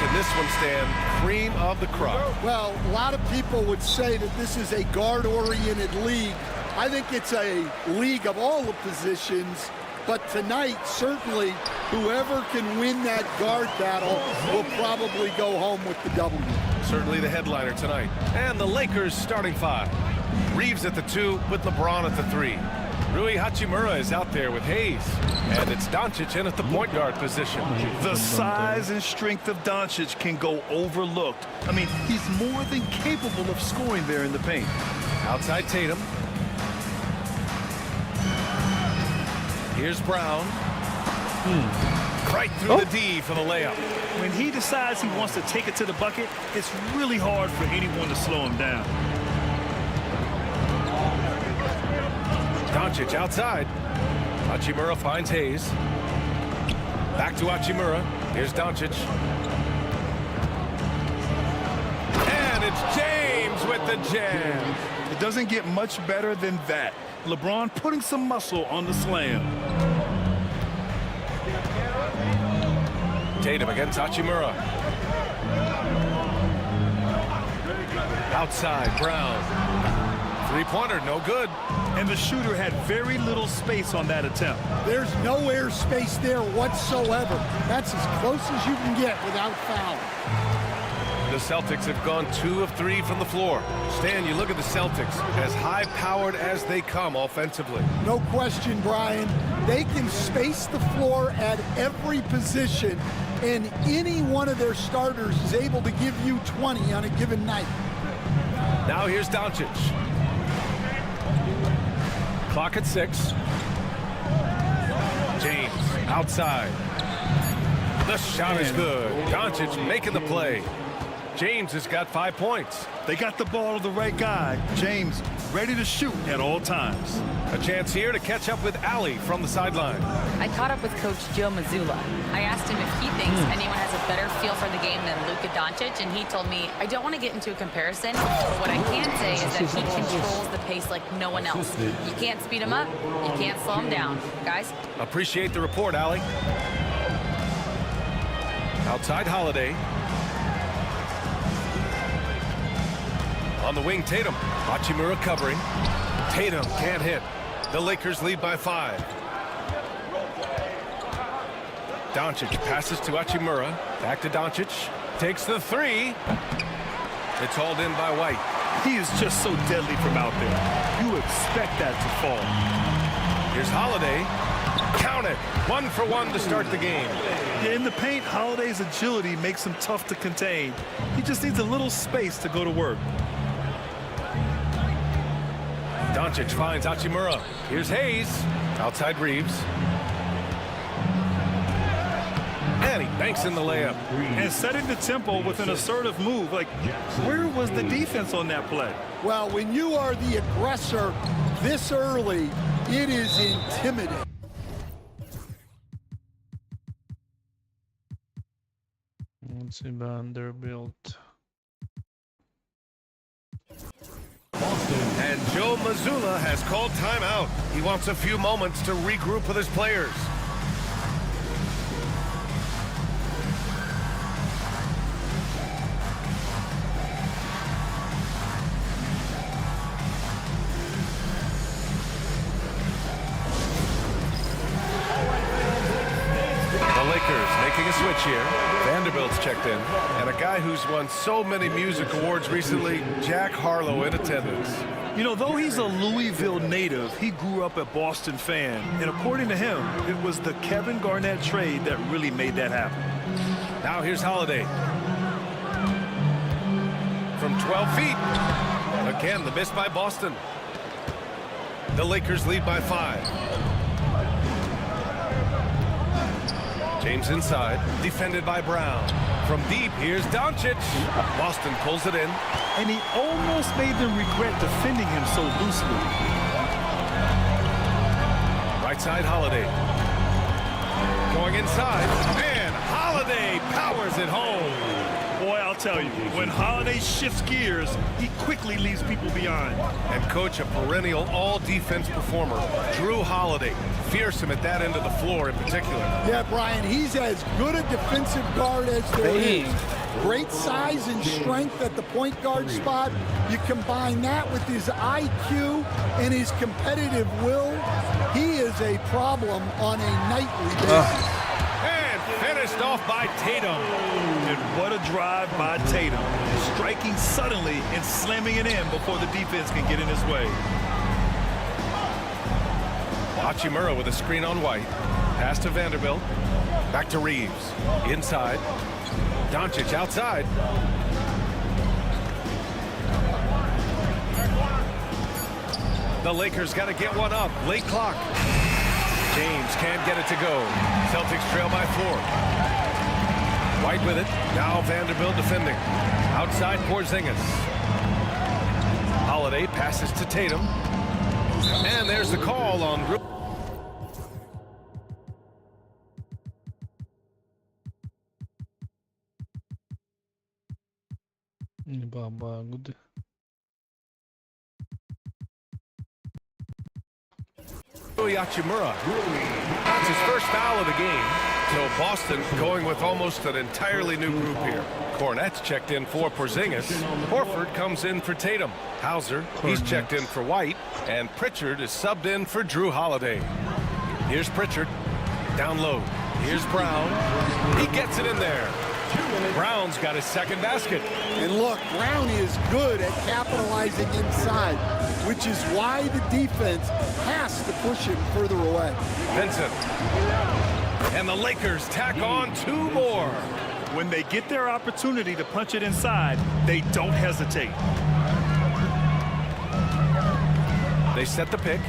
in this one, Stan. Cream of the crop. Well, a lot of people would say that this is a guard-oriented league. I think it's a league of all the positions, but tonight, certainly, whoever can win that guard battle will probably go home with the W. Certainly the headliner tonight. And the Lakers starting five. Reeves at the 2 with LeBron at the 3. Rui Hachimura is out there with Hayes. And it's Doncic in at the point guard position. The size and strength of Doncic can go overlooked. I mean, he's more than capable of scoring there in the paint. Outside Tatum. Here's Brown. Right through the D for the layup. When he decides he wants to take it to the bucket, it's really hard for anyone to slow him down. Doncic outside. Hachimura finds Hayes. Back to Hachimura. Here's Doncic. And it's James with the jam. It doesn't get much better than that. LeBron putting some muscle on the slam. Tatum against Hachimura. Outside, Brown. Three-pointer, no good. And the shooter had very little space on that attempt. There's no air space there whatsoever. That's as close as you can get without foul. The Celtics have gone 2 of 3 from the floor. Stan, you look at the Celtics, as high-powered as they come offensively. No question, Brian. They can space the floor at every position, and any one of their starters is able to give you 20 on a given night. Now here's Doncic. Clock at 6. James outside. The shot is good. Doncic making the play. James has got 5 points. They got the ball to the right guy. James ready to shoot at all times. A chance here to catch up with Allie from the sideline. I caught up with Coach Joe Mazzulla. I asked him if he thinks anyone has a better feel for the game than Luka Doncic, and he told me, I don't want to get into a comparison, but what I can say is that he controls the pace like no one else. You can't speed him up, you can't slow him down. Guys? Appreciate the report, Allie. Outside Holiday. On the wing, Tatum. Hachimura covering. Tatum can't hit. The Lakers lead by 5. Doncic passes to Hachimura. Back to Doncic. Takes the 3. It's hauled in by White. He is just so deadly from out there. You expect that to fall. Here's Holiday. Count it. 1 for 1 to start the game. Yeah, in the paint, Holiday's agility makes him tough to contain. He just needs a little space to go to work. Doncic finds Hachimura. Here's Hayes. Outside Reeves. And he banks in the layup. And setting the tempo with an assertive move. Like, where was the defense on that play? Well, when you are the aggressor this early, it is intimidating. Let's see, Vanderbilt. And Joe Mazzulla has called timeout. He wants a few moments to regroup with his players. The Lakers making a switch here. Vanderbilt's checked in. And a guy who's won so many music awards recently, Jack Harlow, in attendance. You know, though he's a Louisville native, he grew up a Boston fan. And according to him, it was the Kevin Garnett trade that really made that happen. Now here's Holiday. From 12 feet. Again, the miss by Boston. The Lakers lead by 5. James inside, defended by Brown. From deep, here's Doncic. Boston pulls it in. And he almost made them regret defending him so loosely. Right side, Holiday. Going inside, and Holiday powers it home. Boy, I'll tell you, when Holiday shifts gears, he quickly leaves people behind. And coach, a perennial all-defense performer, Drew Holiday. Fearsome at that end of the floor in particular. Yeah, Brian, he's as good a defensive guard as there is. Great size and strength at the point guard spot. You combine that with his IQ and his competitive will, he is a problem on a nightly basis. And finished off by Tatum. And what a drive by Tatum. Striking suddenly and slamming it in before the defense can get in his way. Hachimura with a screen on White. Pass to Vanderbilt. Back to Reeves. Inside. Doncic outside. The Lakers got to get one up. Late clock. James can't get it to go. Celtics trail by 4. White with it. Now Vanderbilt defending. Outside Porzingis. Holiday passes to Tatum. And there's the call on... Good. Hachimura. That's his first foul of the game. So Boston going with almost an entirely new group here. Cornette's checked in for Porzingis. Horford comes in for Tatum. Hauser, he's checked in for White. And Pritchard is subbed in for Drew Holiday. Here's Pritchard. Down low. Here's Brown. He gets it in there. Brown's got his second basket. And look, Brown is good at capitalizing inside, which is why the defense has to push him further away. Vincent. And the Lakers tack on 2 more. When they get their opportunity to punch it inside, they don't hesitate. They set the pick.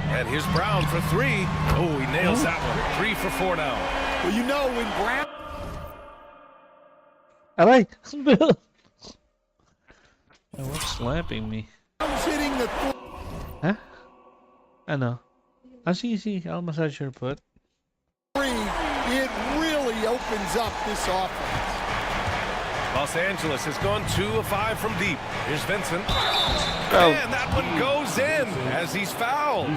And here's Brown for 3. Oh, he nails that one. 3 for 4 now. Well, you know, when Brown... Aray! What's slapping me? Brown's hitting the... Huh? Ano? See, I'll massage your foot. It really opens up this offense. Los Angeles has gone 2 of 5 from deep. Here's Vincent. And that one goes in as he's fouled.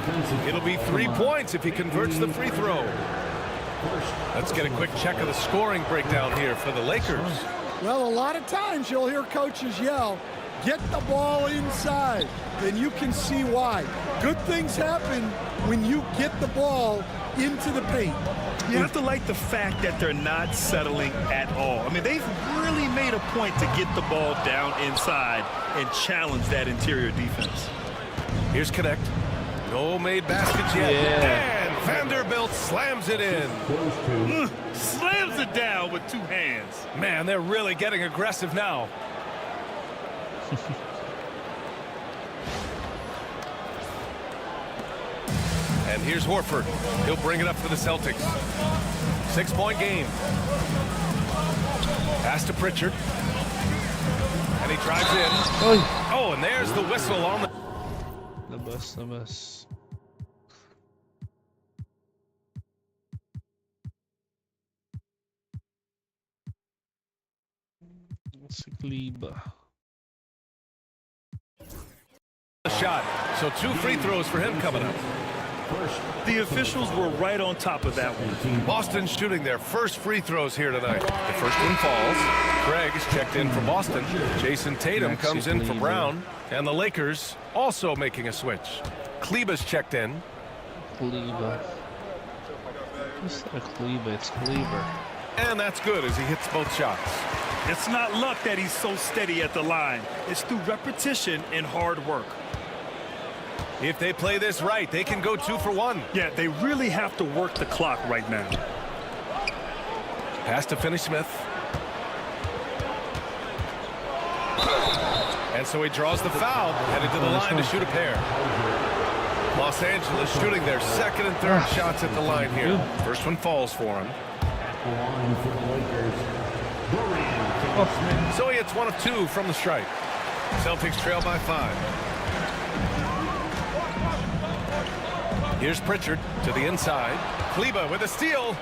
It'll be 3 points if he converts the free throw. Let's get a quick check of the scoring breakdown here for the Lakers. Well, a lot of times you'll hear coaches yell, get the ball inside. Then you can see why. Good things happen when you get the ball into the paint. You have to like the fact that they're not settling at all. I mean, they've really made a point to get the ball down inside and challenge that interior defense. Here's Connect. No made baskets yet. And Vanderbilt slams it in. Slams it down with 2 hands. Man, they're really getting aggressive now. And here's Horford. He'll bring it up for the Celtics. 6-point game. Pass to Pritchard. And he drives in. Oh, and there's the whistle on the... The bus. Shot. So 2 free throws for him coming up. The officials were right on top of that one. Boston shooting their first free throws here tonight. The first one falls. Craig is checked in for Boston. Jason Tatum comes in for Brown. And the Lakers also making a switch. Kleber's checked in. Kleber. It's not Kleber, it's Kleber. And that's good as he hits both shots. It's not luck that he's so steady at the line. It's through repetition and hard work. If they play this right, they can go 2 for 1. Yeah, they really have to work the clock right now. Pass to Finney-Smith. And so he draws the foul, headed to the line to shoot a pair. Los Angeles shooting their second and third shots at the line here. First one falls for him. So he hits 1 of 2 from the stripe. Celtics trail by 5. Here's Pritchard to the inside. Kleber with a steal.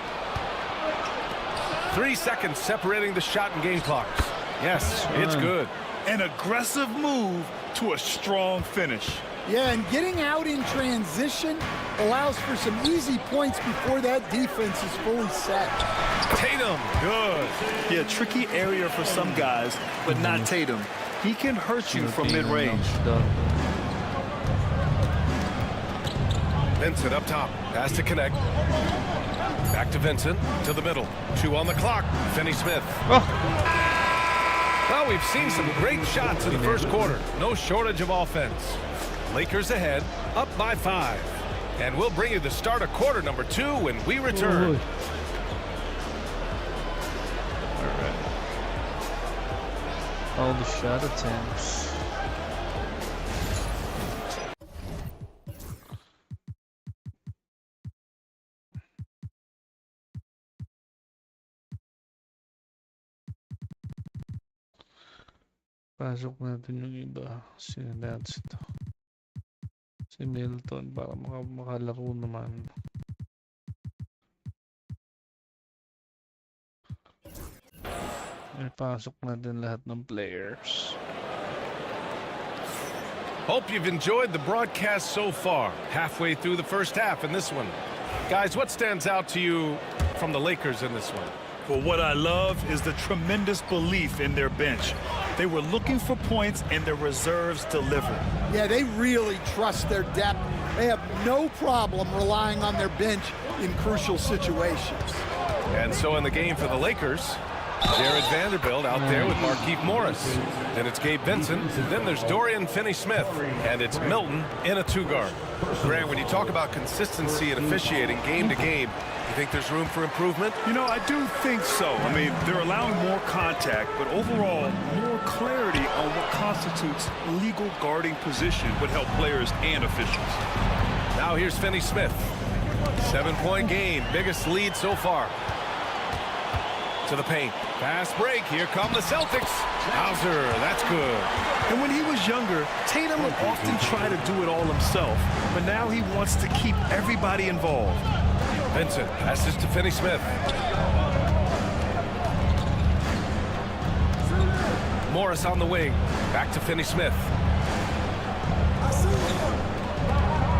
3 seconds separating the shot and game clocks. Yes, it's good. An aggressive move to a strong finish. Yeah, and getting out in transition allows for some easy points before that defense is fully set. Tatum, good. Yeah, tricky area for some guys, but not Tatum. He can hurt you from mid-range. Vincent up top, pass to connect. Back to Vincent, to the middle. 2 on the clock, Finney-Smith. Well, we've seen some great shots in the first quarter. No shortage of offense. Lakers ahead, up by 5. And we'll bring you the start of quarter number 2 when we return. All the shot attempts. Pasok natin yung iba. Sino Lance ito? Si Milton para makalaro naman. Pasok natin lahat ng players. Hope you've enjoyed the broadcast so far. Halfway through the first half in this one. Guys, what stands out to you from the Lakers in this one? Well, what I love is the tremendous belief in their bench. They were looking for points, and their reserves delivered. Yeah, they really trust their depth. They have no problem relying on their bench in crucial situations. And so in the game for the Lakers, Jared Vanderbilt out there with Markieff Morris. Then it's Gabe Vincent. Then there's Dorian Finney-Smith. And it's Milton in a 2-guard. Grant, when you talk about consistency and officiating game to game, you think there's room for improvement? You know, I do think so. I mean, they're allowing more contact, but overall, more clarity on what constitutes legal guarding position would help players and officials. Now here's Finney-Smith. 7-point game, biggest lead so far. To the paint. Fast break. Here come the Celtics. Hauser, that's good. And when he was younger, Tatum would often try to do it all himself, but now he wants to keep everybody involved. Vincent passes to Finney-Smith. Morris on the wing. Back to Finney-Smith.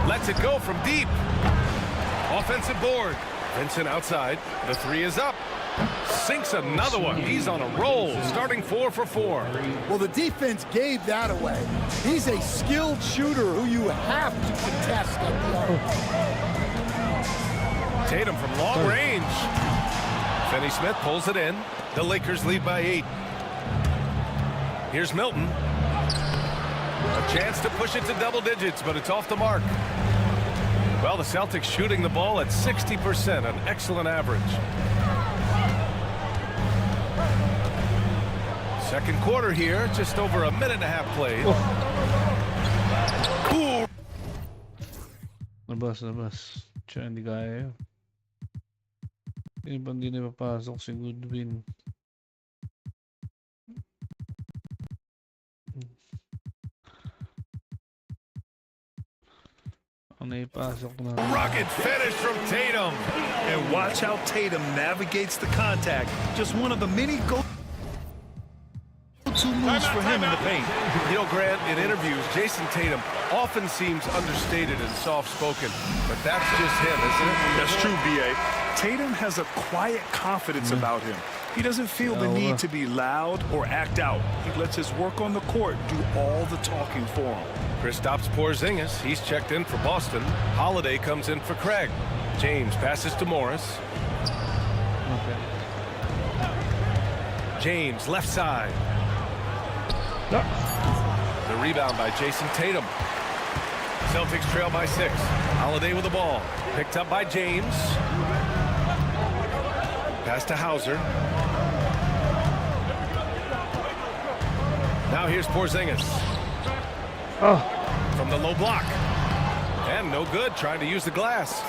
Lets it go from deep. Offensive board. Vincent outside. The 3 is up. Sinks another one. He's on a roll, starting 4 for 4. Well, the defense gave that away. He's a skilled shooter who you have to contest at the arc. Tatum from long range. Finney-Smith pulls it in. The Lakers lead by 8. Here's Milton. A chance to push it to double digits, but it's off the mark. Well, the Celtics shooting the ball at 60%, an excellent average. Second quarter here, just over a minute and a half played. Cool. Labas. Siya hindi kaya. Hindi na papasok si Goodwin. Rugged finish from Tatum. And watch how Tatum navigates the contact. Just one of the many go-to moves for him in the paint. You know, Grant, in interviews, Jason Tatum often seems understated and soft-spoken, but that's just him, isn't it? That's true, B.A. Tatum has a quiet confidence about him. He doesn't feel the need to be loud or act out. He lets his work on the court do all the talking for him. Kristaps Porzingis, he's checked in for Boston. Holiday comes in for Craig. James passes to Morris. Okay. James, left side. The rebound by Jason Tatum. Celtics trail by 6. Holiday with the ball. Picked up by James. Pass to Hauser. Now here's Porzingis. From the low block. And no good, trying to use the glass.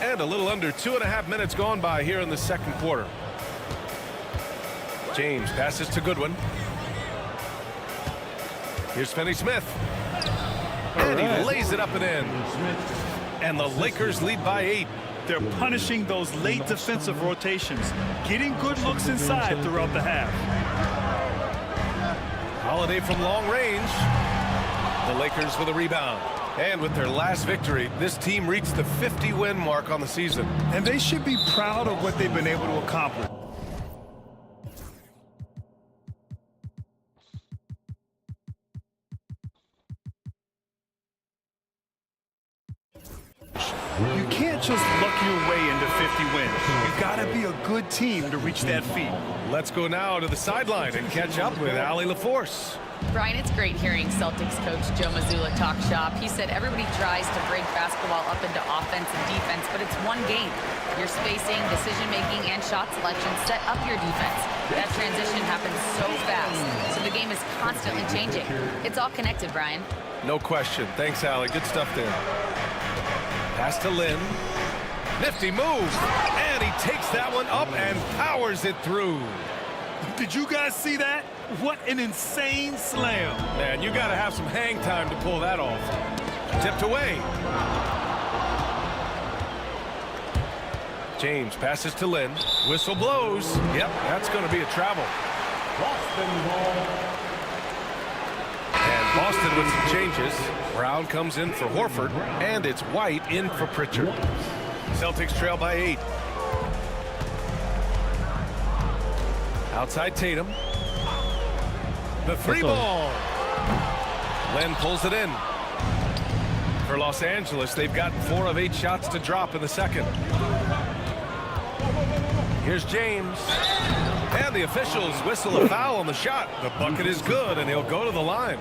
And a little under 2.5 minutes gone by here in the second quarter. James passes to Goodwin. Here's Finney-Smith. And he lays it up and in. And the Lakers lead by 8. They're punishing those late defensive rotations, getting good looks inside throughout the half. Holiday from long range. The Lakers with a rebound. And with their last victory, this team reached the 50-win mark on the season. And they should be proud of what they've been able to accomplish. You can't just luck your way into 50 wins. You gotta be a good team to reach that feat. Let's go now to the sideline and catch up with Allie LaForce. Brian, it's great hearing Celtics coach Joe Mazzulla talk shop. He said everybody tries to break basketball up into offense and defense, but it's one game. Your spacing, decision-making, and shot selection set up your defense. That transition happens so fast, so the game is constantly changing. It's all connected, Brian. No question. Thanks, Allie. Good stuff there. Pass to Lynn. Nifty move. And he takes that one up and powers it through. Did you guys see that? What an insane slam. Man, you got to have some hang time to pull that off. Tipped away. James passes to Lynn. Whistle blows. Yep, that's going to be a travel. And Boston with some changes. Brown comes in for Horford, and it's White in for Pritchard. Celtics trail by 8. Outside Tatum. The three ball. Len pulls it in. For Los Angeles, they've gotten 4 of 8 shots to drop in the second. Here's James. And the officials whistle a foul on the shot. The bucket is good, and he'll go to the line.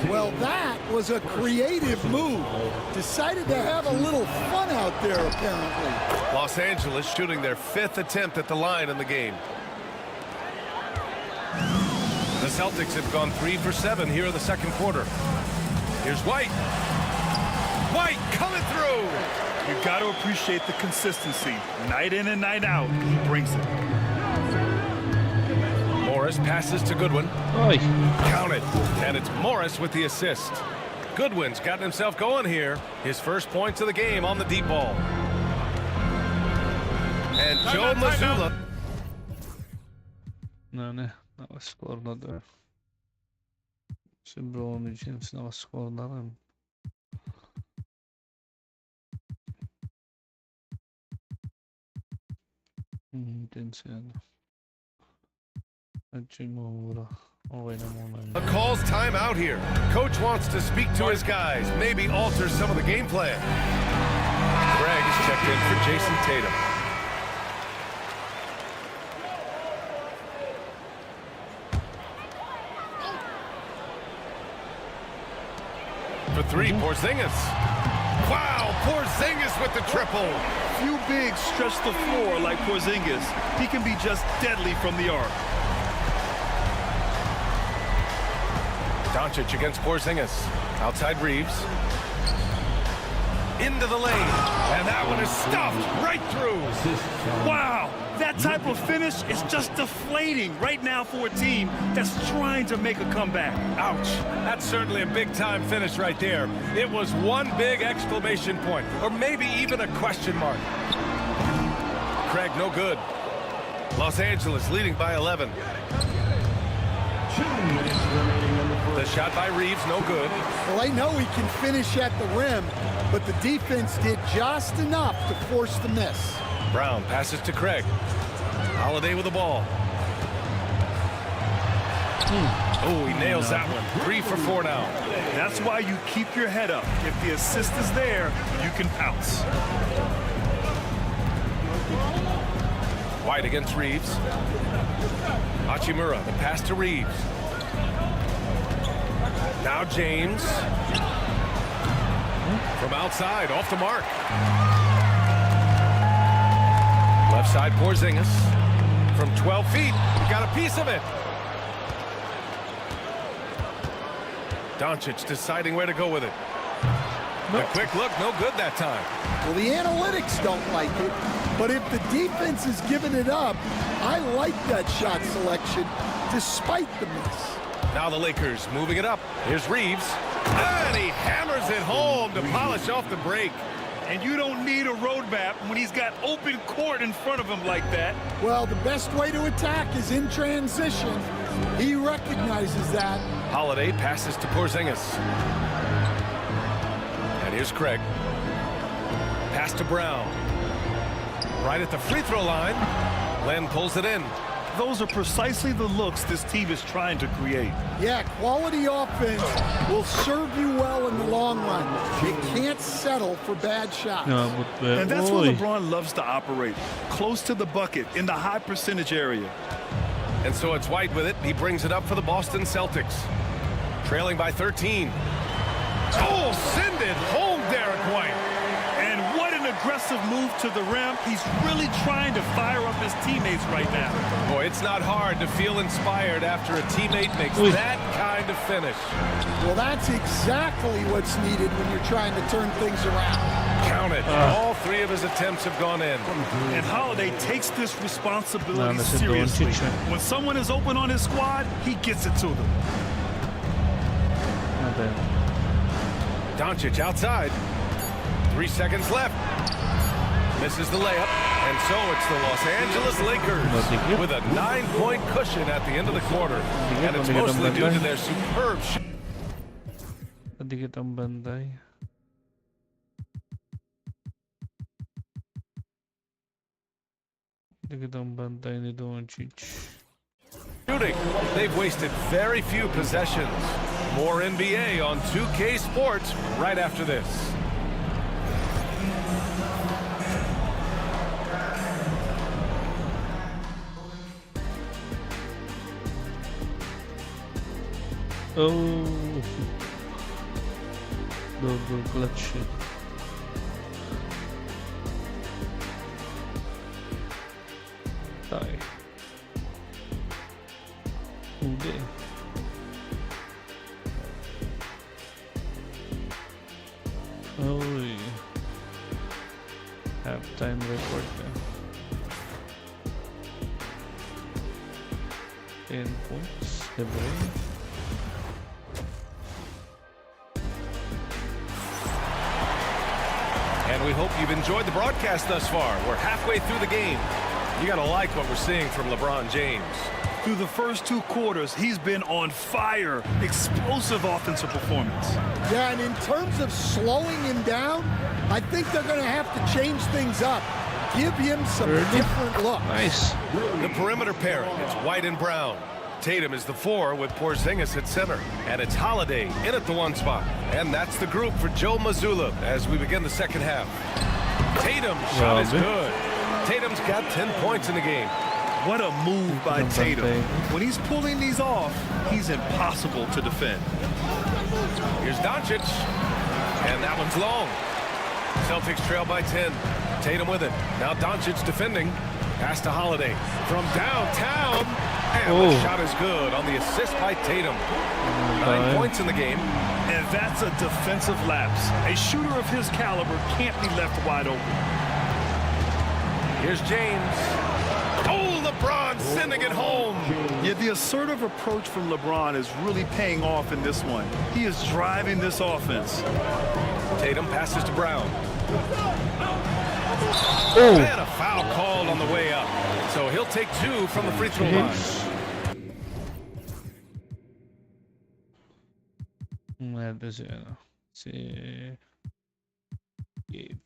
Well, that was a creative move. Decided to have a little fun out there, apparently. Los Angeles shooting their 5th attempt at the line in the game. The Celtics have gone 3 for 7 here in the second quarter. Here's White. White coming through. You got to appreciate the consistency. Night in and night out, he brings it. Morris passes to Goodwin. Oi. Counted. And it's Morris with the assist. Goodwin's gotten himself going here. His first points of the game on the deep ball. And Joe Mazzulla. Ne, nakascore na doon. Si Bronny James nakascore na rin. Intense yan. Hachimura. Okay na muna yun. A calls timeout here. Coach wants to speak to his guys, maybe alter some of the game plan. Greg is checked in for Jason Tatum. For 3, Porzingis. Wow, Porzingis with the triple. Few bigs stretch the floor like Porzingis. He can be just deadly from the arc. Doncic against Porzingis. Outside Reeves. Into the lane. And that one is stuffed right through. Wow, that type of finish is just deflating right now for a team that's trying to make a comeback. Ouch. That's certainly a big-time finish right there. It was one big exclamation point, or maybe even a question mark. Craig, no good. Los Angeles leading by 11. The shot by Reeves, no good. Well, I know he can finish at the rim, but the defense did just enough to force the miss. Brown passes to Craig. Holiday with the ball. Oh, he nails that one. 3 for 4 now. That's why you keep your head up. If the assist is there, you can pounce. White against Reeves. Hachimura, the pass to Reeves. Now James. From outside, off the mark. Left side, Porzingis. From 12 feet, he got a piece of it. Doncic deciding where to go with it. A quick look, no good that time. Well, the analytics don't like it, but if the defense is giving it up, I like that shot selection despite the miss. Now the Lakers moving it up. Here's Reeves. And he hammers it home to polish off the break. And you don't need a roadmap when he's got open court in front of him like that. Well, the best way to attack is in transition. He recognizes that. Holiday passes to Porzingis. And here's Craig. Pass to Brown. Right at the free throw line. Len pulls it in. Those are precisely the looks this team is trying to create. Yeah, quality offense will serve you well in the long run. You can't settle for bad shots. And that's where LeBron loves to operate. Close to the bucket, in the high percentage area. And so it's White with it. He brings it up for the Boston Celtics. Trailing by 13. Oh, send it home, Derek White. And what an aggressive move to the rim. He's really trying to fire up his teammates right now. Boy, it's not hard to feel inspired after a teammate makes that kind of finish. Well, that's exactly what's needed when you're trying to turn things around. Count it. All three of his attempts have gone in. And Holiday takes this responsibility seriously. When someone is open on his squad, he gets it to them. Doncic outside. 3 seconds left. Misses the layup. And so it's the Los Angeles Lakers with a 9-point cushion at the end of the quarter. And it's mostly due to their superb shot. Kadikit ang banday. Kadikit ang banday ni Doncic. Shooting. They've wasted very few possessions. More NBA on 2K Sports right after this. Oh, double clutch. Tie. Hindi. Oh, halftime report na. 10 points. Diba? And we hope you've enjoyed the broadcast thus far. We're halfway through the game. You gotta like what we're seeing from LeBron James. Through the first 2 quarters, he's been on fire. Explosive offensive performance. Yeah, and in terms of slowing him down, I think they're going to have to change things up. Give him some different look. Nice. The perimeter pairing, it's White and Brown. Tatum is the 4 with Porzingis at center. And it's Holiday in at the 1 spot. And that's the group for Joe Mazzulla as we begin the second half. Tatum's shot is good. Tatum's got 10 points in the game. What a move by Tatum. When he's pulling these off, he's impossible to defend. Here's Doncic. And that one's long. Celtics trail by 10. Tatum with it. Now Doncic defending. Pass to Holiday. From downtown. And the shot is good on the assist by Tatum. 9 points in the game. And that's a defensive lapse. A shooter of his caliber can't be left wide open. Here's James. Oh, LeBron sending it home. Yeah, the assertive approach from LeBron is really paying off in this one. He is driving this offense. Tatum passes to Brown. And a foul called on the way up. So he'll take 2 from the free throw line. Ito si ano, si Gabe.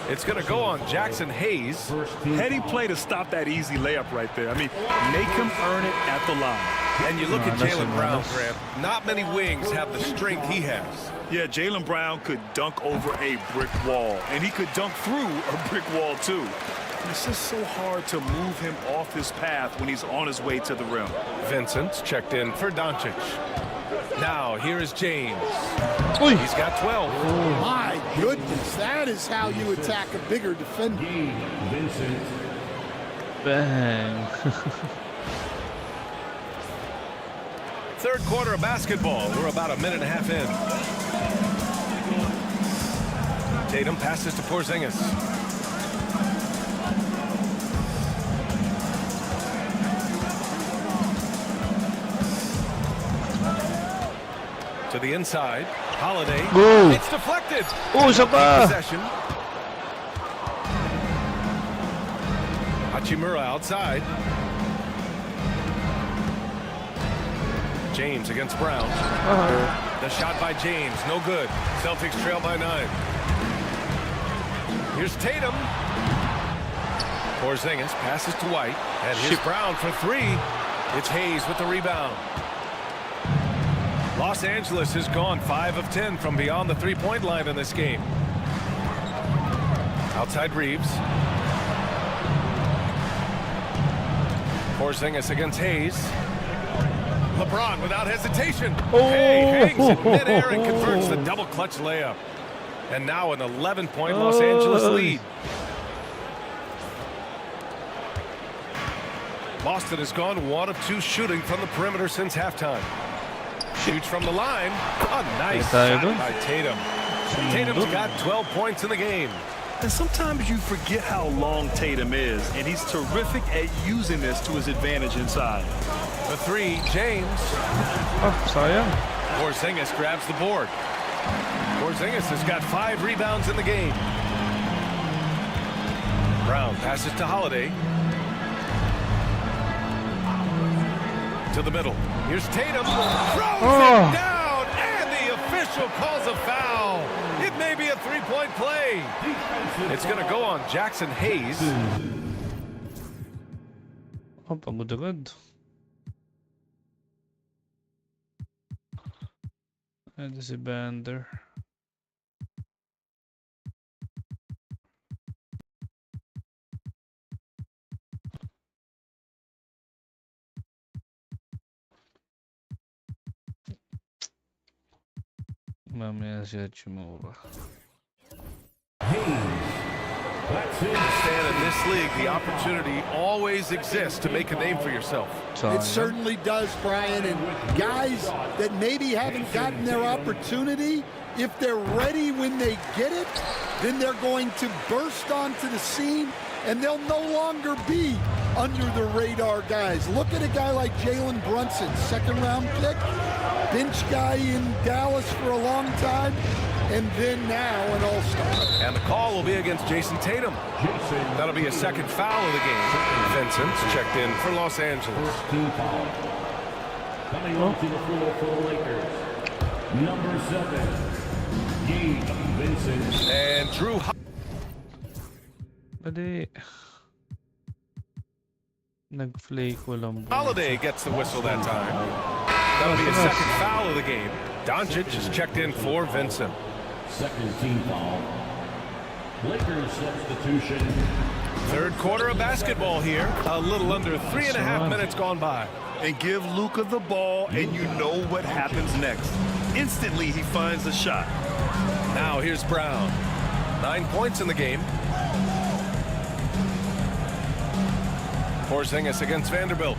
It's going to go on Jackson Hayes. Heady play to stop that easy layup right there. I mean, make him earn it at the line. And you look at Jaylen Brown, Grant. Not many wings have the strength he has. Yeah, Jaylen Brown could dunk over a brick wall, and he could dunk through a brick wall too. It's just so hard to move him off his path when he's on his way to the rim. Vincent's checked in for Doncic. Now, here is James. Oy. He's got 12. My goodness, that is how you attack a bigger defender. Bang. Third quarter of basketball. We're about a minute and a half in. Tatum passes to Porzingis. To the inside. Holiday. Go. It's deflected. Oh, isa pa. Possession. Hachimura outside. James against Brown. The shot by James, no good. Celtics trail by 9. Here's Tatum. Porzingis passes to White. And here's Brown for 3. It's Hayes with the rebound. Los Angeles has gone 5 of 10 from beyond the three-point line in this game. Outside Reeves. Porzingis against Hayes. LeBron without hesitation. Hey, hangs in midair and converts the double clutch layup. And now an 11-point Los Angeles lead. Boston has gone 1 of 2 shooting from the perimeter since halftime. Shoots from the line. A nice shot by Tatum. Tatum's got 12 points in the game. And sometimes you forget how long Tatum is, and he's terrific at using this to his advantage inside. The 3, James. Sayang. Porzingis grabs the board. Porzingis has got 5 rebounds in the game. Brown passes to Holiday. To the middle. Here's Tatum. Throws it down, and the official calls a foul. It may be a 3-point play. It's going to go on Jackson Hayes. Pagod agad. And si Bander. Mamaya si Hachimura. Stan, in this league, the opportunity always exists to make a name for yourself. It certainly does, Brian. And guys that maybe haven't gotten their opportunity, if they're ready when they get it, then they're going to burst onto the scene, and they'll no longer be under the radar guys. Look at a guy like Jalen Brunson, 2nd-round pick, bench guy in Dallas for a long time, and then now an all-star. And the call will be against Jason Tatum. That'll be a 2nd foul of the game. Vincent's checked in for Los Angeles. Coming onto the floor for the Lakers, number 7, Gabe Vincent. And Drew Pwede. Nag-flake ko lang. Holiday gets the whistle that time. That'll be a 2nd foul of the game. Doncic is checked in for Vincent. 2nd team foul. Lakers substitution. 3rd quarter of basketball here. A little under 3.5 minutes gone by. And give Luka the ball, and you know what happens next. Instantly, he finds a shot. Now here's Brown. 9 points in the game. Porzingis against Vanderbilt.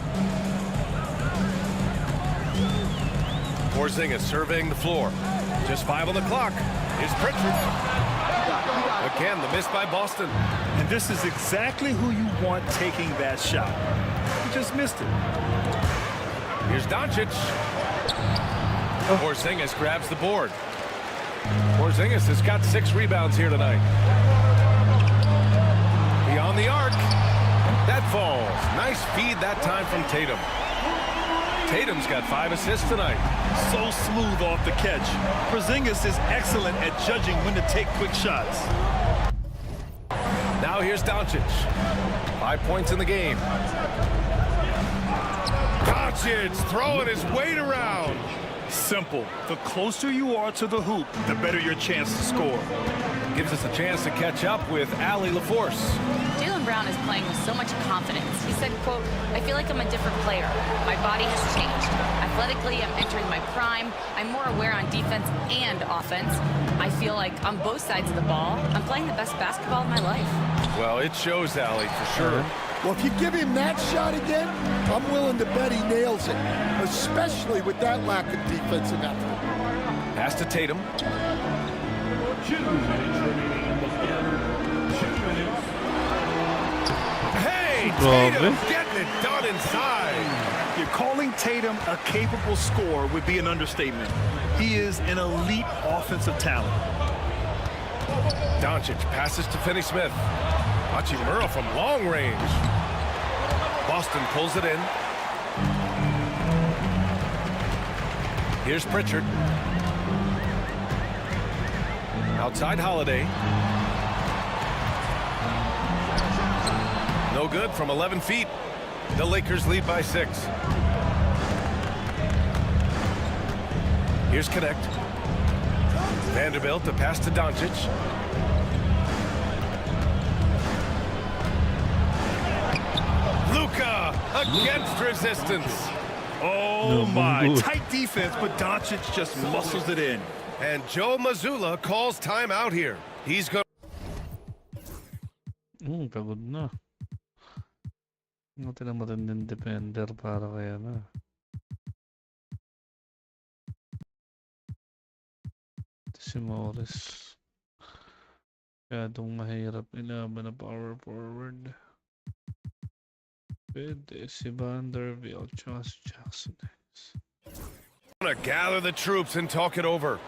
Porzingis surveying the floor. Just 5 on the clock. Here's Pritchard. Again, the miss by Boston. And this is exactly who you want taking that shot. He just missed it. Here's Doncic. Porzingis grabs the board. Porzingis has got 6 rebounds here tonight. Beyond the arc. That falls. Nice feed that time from Tatum. Tatum's got 5 assists tonight. So smooth off the catch. Porzingis is excellent at judging when to take quick shots. Now here's Doncic. 5 points in the game. Doncic throwing his weight around. Simple. The closer you are to the hoop, the better your chance to score. Gives us a chance to catch up with Allie LaForce. Jaylen Brown is playing with so much confidence. He said, quote, "I feel like I'm a different player. My body has changed. Athletically, I'm entering my prime. I'm more aware on defense and offense. I feel like on both sides of the ball, I'm playing the best basketball of my life." Well, it shows, Allie, for sure. Well, if you give him that shot again, I'm willing to bet he nails it, especially with that lack of defensive effort. Pass to Tatum. 2 minutes remaining in the 3rd. 2 minutes. Hey, Tatum getting it done inside. You're calling Tatum a capable scorer would be an understatement. He is an elite offensive talent. Doncic passes to Finney-Smith. Hachimura from long range. Boston pulls it in. Here's Pritchard. Outside Holiday. No good from 11 feet. The Lakers lead by 6. Here's Connect. Vanderbilt, the pass to Doncic. Luka against resistance. Oh, my. Tight defense, but Doncic just muscles it in. And Joe Mazzulla calls timeout here. He's going. Pagod na. Natin ang matinding defender para kaya na. Ito si Morris. Masyadong mahirap ilaban na power forward. Pwede si Vanderbilt tsaka si Jackson. Gonna gather the troops and talk it over.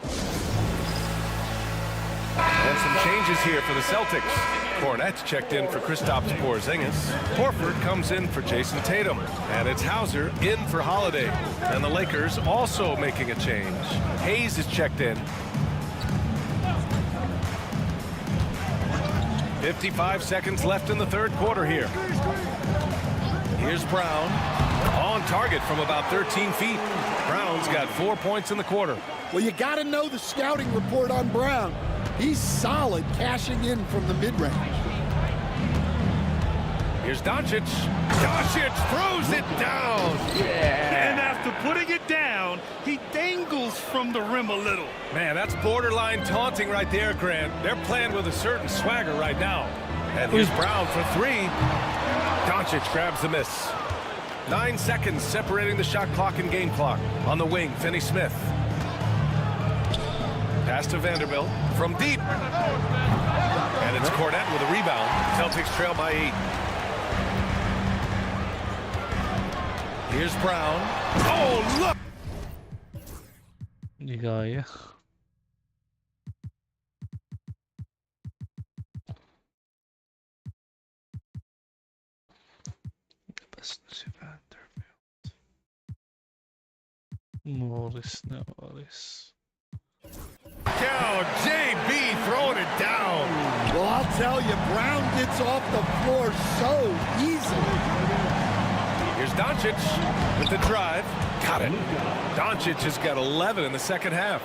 And some changes here for the Celtics. Kornet's checked in for Kristaps Porzingis. Horford comes in for Jason Tatum. And it's Hauser in for Holiday. And the Lakers also making a change. Hayes is checked in. 55 seconds left in the third quarter here. Here's Brown. On target from about 13 feet. Brown's got 4 points in the quarter. Well, you got to know the scouting report on Brown. He's solid cashing in from the mid-range. Here's Doncic. Doncic throws it down. And after putting it down, he dangles from the rim a little. Man, that's borderline taunting right there, Grant. They're playing with a certain swagger right now. And here's Brown for 3. Doncic grabs the miss. 9 seconds separating the shot clock and game clock. On the wing, Finney-Smith. Pass to Vanderbilt from deep. And it's Kornet with a rebound. Celtics trail by 8. Here's Brown. Oh, look! Hindi kaya. Labas na si Vanderbilt. Morris na Morris. Now, JB throwing it down. Well, I'll tell you, Brown gets off the floor so easily. Here's Doncic with the drive. Got it. Doncic has got 11 in the second half.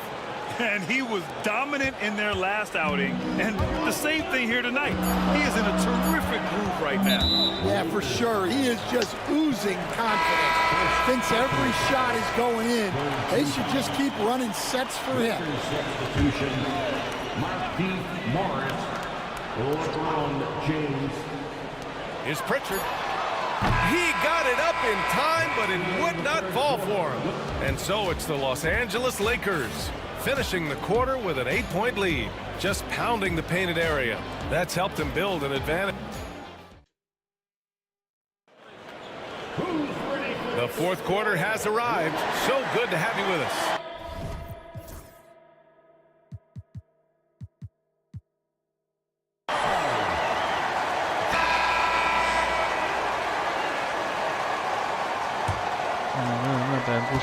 And he was dominant in their last outing. And the same thing here tonight. He is in a terrific groove right now. Yeah, for sure. He is just oozing confidence. Thinks every shot is going in. They should just keep running sets for him. Substitution. Markieff Morris. LeBron James. Here's Pritchard. He got it up in time, but it would not fall for him. And so it's the Los Angeles Lakers finishing the quarter with an 8-point lead, just pounding the painted area. That's helped them build an advantage. The fourth quarter has arrived. So good to have you with us.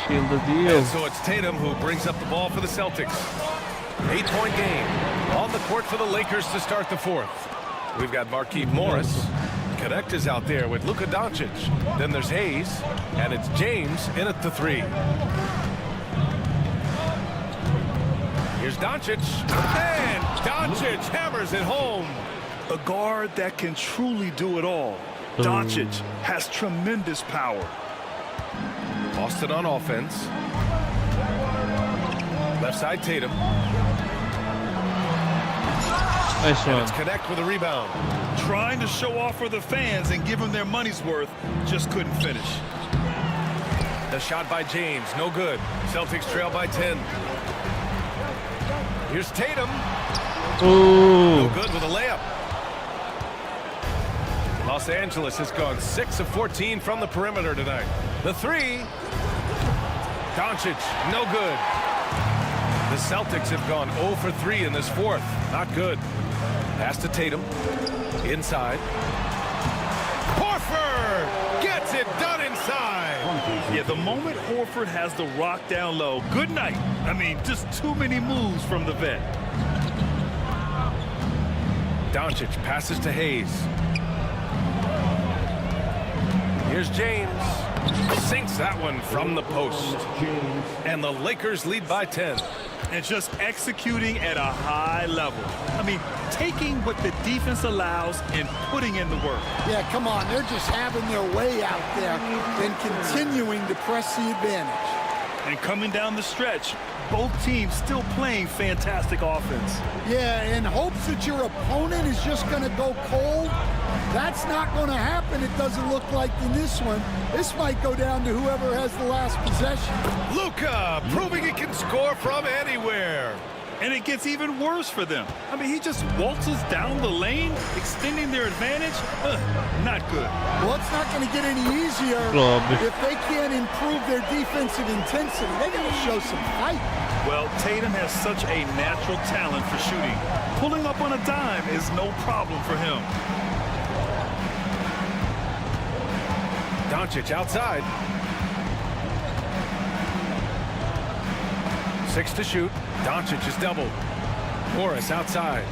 Shield the deal. And so it's Tatum who brings up the ball for the Celtics. 8-point game on the court for the Lakers to start the fourth. We've got Markieff Morris. Connect is out there with Luka Doncic. Then there's Hayes, and it's James in at the 3. Here's Doncic, and Doncic hammers it home. A guard that can truly do it all. Doncic has tremendous power. Boston on offense. Left side Tatum. Nice And one. it's Connect with a rebound. Trying to show off for the fans and give them their money's worth, just couldn't finish. The shot by James, no good. Celtics trail by 10. Here's Tatum. Ooh. No good with a layup. Los Angeles has gone 6 of 14 from the perimeter tonight. The three. Doncic, no good. The Celtics have gone 0 for 3 in this fourth. Not good. Pass to Tatum. Inside. Horford gets it done inside. Yeah, the moment Horford has the rock down low, good night. I mean, just too many moves from the vet. Doncic passes to Hayes. Here's James. Sinks that one from the post. And the Lakers lead by 10. And just executing at a high level. I mean, taking what the defense allows and putting in the work. Yeah, come on. They're just having their way out there and continuing to press the advantage. And coming down the stretch, both teams still playing fantastic offense. Yeah, in hopes that your opponent is just going to go cold. That's not going to happen, it doesn't look like in this one. This might go down to whoever has the last possession. Luka proving he can score from anywhere. And it gets even worse for them. I mean, he just waltzes down the lane, extending their advantage. Not good. Well, it's not going to get any easier if they can't improve their defensive intensity. They got to show some fight. Well, Tatum has such a natural talent for shooting. Pulling up on a dime is no problem for him. Doncic outside. 6 to shoot. Doncic is doubled. Morris outside.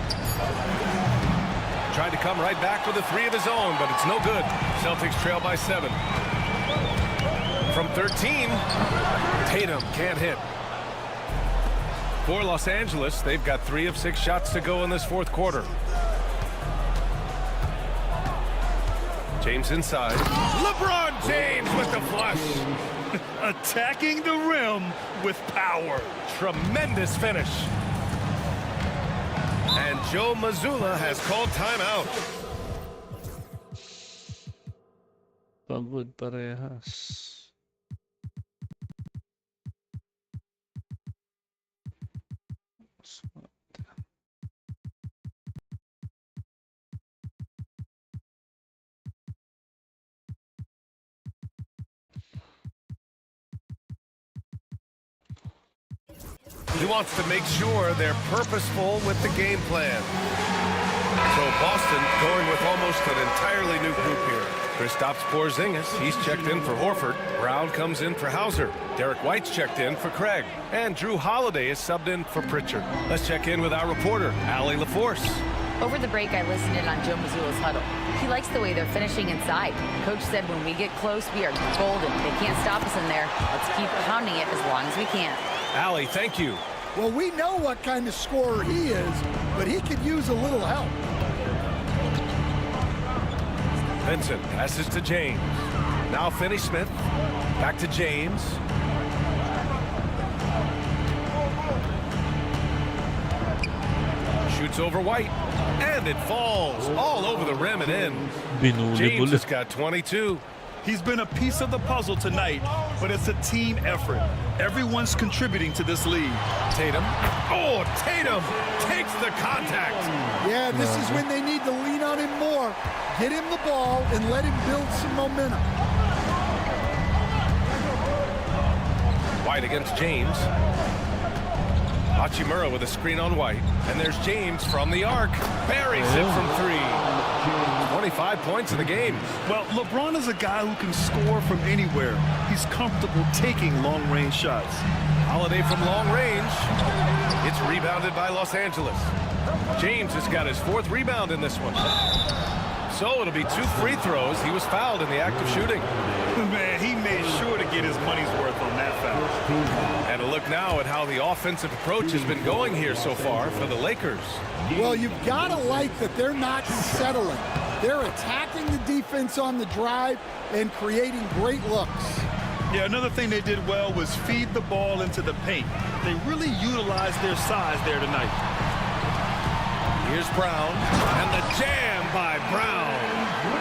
Tried to come right back with a three of his own, but it's no good. Celtics trail by 7. From 13, Tatum can't hit. For Los Angeles, they've got 3 of 6 shots to go in this fourth quarter. James inside. LeBron James with the flush. Attacking the rim with power. Tremendous finish. And Joe Mazzulla has called timeout. Pagod parehas. He wants to make sure they're purposeful with the game plan. So Boston going with almost an entirely new group here. Kristaps Porzingis, he's checked in for Horford. Brown comes in for Hauser. Derek White's checked in for Craig. And Drew Holiday is subbed in for Pritchard. Let's check in with our reporter, Allie LaForce. Over the break, I listened in on Joe Mazzulla's huddle. He likes the way they're finishing inside. Coach said when we get close, we are golden. They can't stop us in there. Let's keep pounding it as long as we can. Allie, thank you. Well, we know what kind of scorer he is, but he could use a little help. Vincent passes to James. Now Finney-Smith. Back to James. Shoots over White. And it falls all over the rim and in. James has got 22. He's been a piece of the puzzle tonight, but it's a team effort. Everyone's contributing to this lead. Tatum. Oh, Tatum takes the contact. Yeah, this is when they need to lean on him more. Get him the ball and let him build some momentum. White against James. Hachimura with a screen on White. And there's James from the arc. Buries it from 3. 25 points in the game. Well, LeBron is a guy who can score from anywhere. He's comfortable taking long-range shots. Holiday from long range. It's rebounded by Los Angeles. James has got his 4th rebound in this one. So it'll be 2 free throws. He was fouled in the act of shooting. Man, he made sure to get his money's worth on that foul. And a look now at how the offensive approach has been going here so far for the Lakers. Well, you've got to like that they're not settling. They're attacking the defense on the drive and creating great looks. Yeah, another thing they did well was feed the ball into the paint. They really utilized their size there tonight. Here's Brown, and the jam by Brown.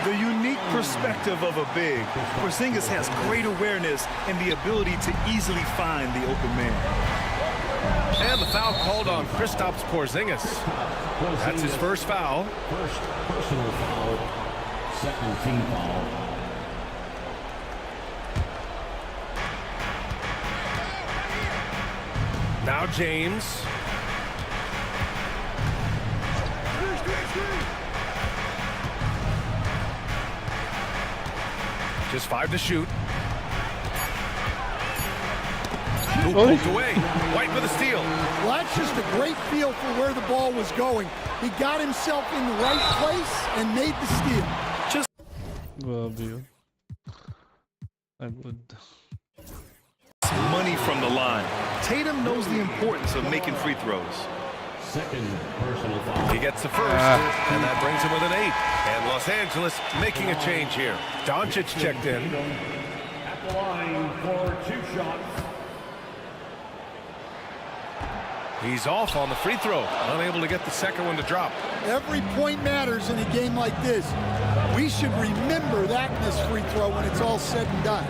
The unique perspective of a big. Porzingis has great awareness and the ability to easily find the open man. And the foul called on Kristaps Porzingis. That's his first foul. First personal foul. second team foul. Now James. Just 5 to shoot. Ooh, poked away. White with a steal. Well, that's just a great feel for where the ball was going. He got himself in the right place and made the steal. Grabe yun. Agad. Money from the line. Tatum knows the importance of making free throws. Second personal foul. He gets the first, and that brings him with an 8. And Los Angeles making a change here. Doncic checked in. At the line for 2 shots. He's off on the free throw, unable to get the second one to drop. Every point matters in a game like this. We should remember that in this free throw when it's all said and done.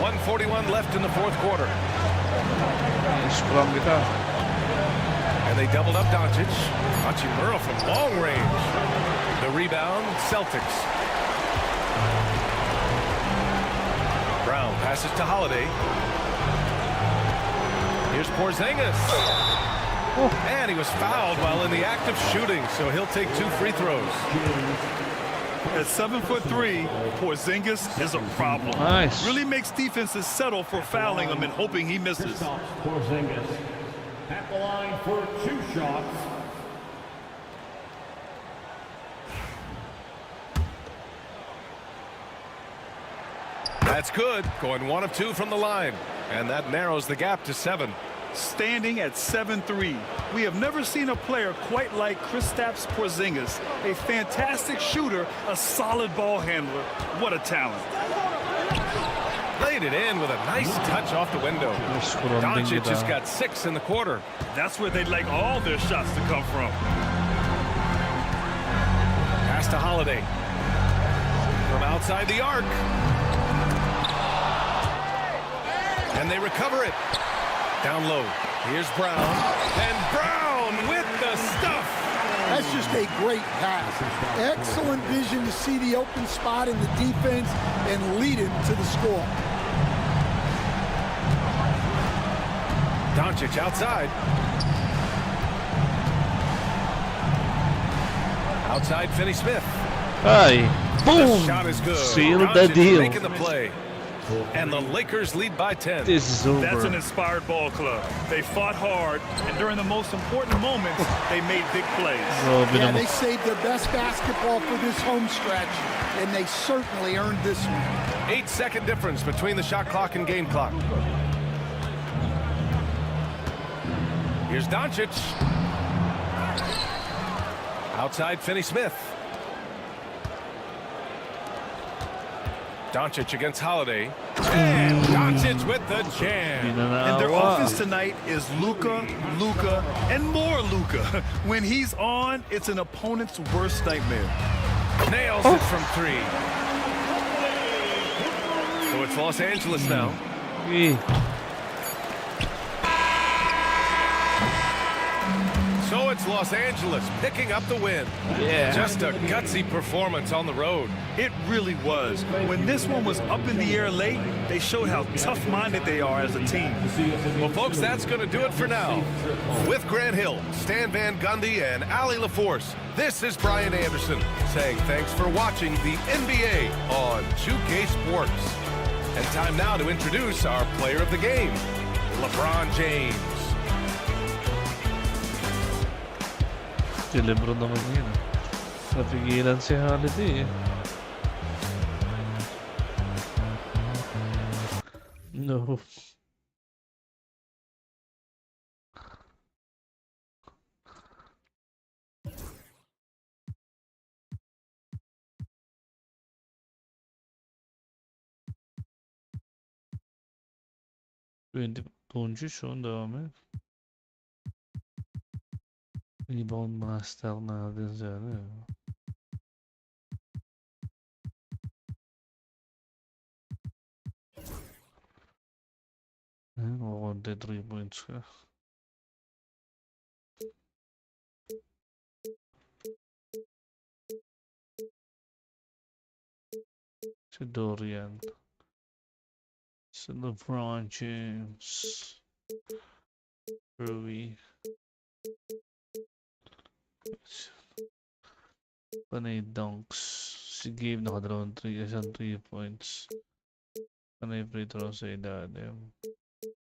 1:41 left in the fourth quarter. Scrum kita. And they doubled up Doncic. Hachimura from long range. The rebound, Celtics. Brown passes to Holiday. Here's Porzingis. And he was fouled while in the act of shooting, so he'll take 2 free throws. At 7'3", Porzingis is a problem. Nice. Really makes defenses settle for fouling him and hoping he misses. Porzingis at the line for 2 shots. That's good. Going 1 of 2 from the line. And that narrows the gap to 7. Standing at 7'3", we have never seen a player quite like Kristaps Porzingis. A fantastic shooter, a solid ball handler. What a talent. Laid it in with a nice touch off the window. Doncic just got 6 in the quarter. That's where they'd like all their shots to come from. Pass to Holiday. From outside the arc. And they recover it. Down low. Here's Brown. And Brown with the stuff. That's just a great pass. Excellent vision to see the open spot in the defense and lead him to the score. Doncic outside. Outside Finney-Smith. Ay, boom! The shot is good. Seal the Doncic deal. making the play. And the Lakers lead by 10. This is over. That's an inspired ball club. They fought hard, and during the most important moments, they made big plays. Grabe Yeah, naman. they saved their best basketball for this home stretch, and they certainly earned this one. 8-second difference between the shot clock and game clock. Here's Doncic. Outside Finney-Smith. Doncic against Holiday. And Doncic with the jam. And their offense tonight is Luka, and more Luka. When he's on, it's an opponent's worst nightmare. Nails it from 3. So it's Los Angeles now. Eh, So it's Los Angeles picking up the win. Yeah. Just a gutsy performance on the road. It really was. When this one was up in the air late, they showed how tough-minded they are as a team. Well, folks, that's going to do it for now. With Grant Hill, Stan Van Gundy, and Ali LaForce, this is Brian Anderson saying thanks for watching the NBA on 2K Sports. And time now to introduce our player of the game, LeBron James. Si Lebron naman yun. Napigilan si Holiday eh. No. Doncu şu an devam et. Rebound master natin siya. Ayun, kukunti 3 points ka. Si Dorian. Si LeBron James. Rui. Panay dunks. Si Gabe nakadalawang 3 points. Panay free throw sa ilalim.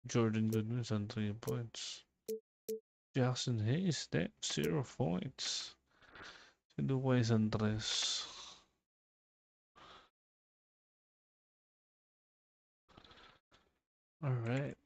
Jordan Goodwin isang 3 points. Jackson Hayes, damn, 0 points. Si Luka isang 3. Alright.